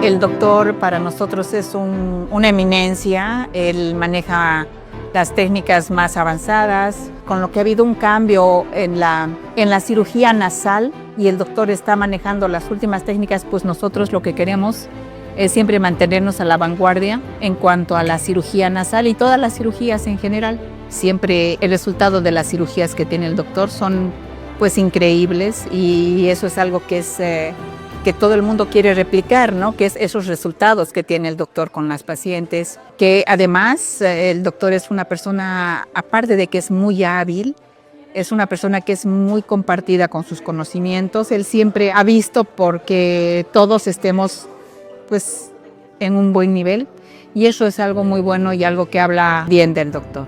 El doctor para nosotros es una eminencia. Él maneja las técnicas más avanzadas, con lo que ha habido un cambio en la cirugía nasal y el doctor está manejando las últimas técnicas, pues nosotros lo que queremos es siempre mantenernos a la vanguardia en cuanto a la cirugía nasal y todas las cirugías en general. Siempre el resultado de las cirugías que tiene el doctor son pues increíbles y eso es algo que es que todo el mundo quiere replicar, ¿no? Que es esos resultados que tiene el doctor con las pacientes, que además el doctor es una persona, aparte de que es muy hábil, es una persona que es muy compartida con sus conocimientos. Él siempre ha visto porque todos estemos pues en un buen nivel y eso es algo muy bueno y algo que habla bien del doctor.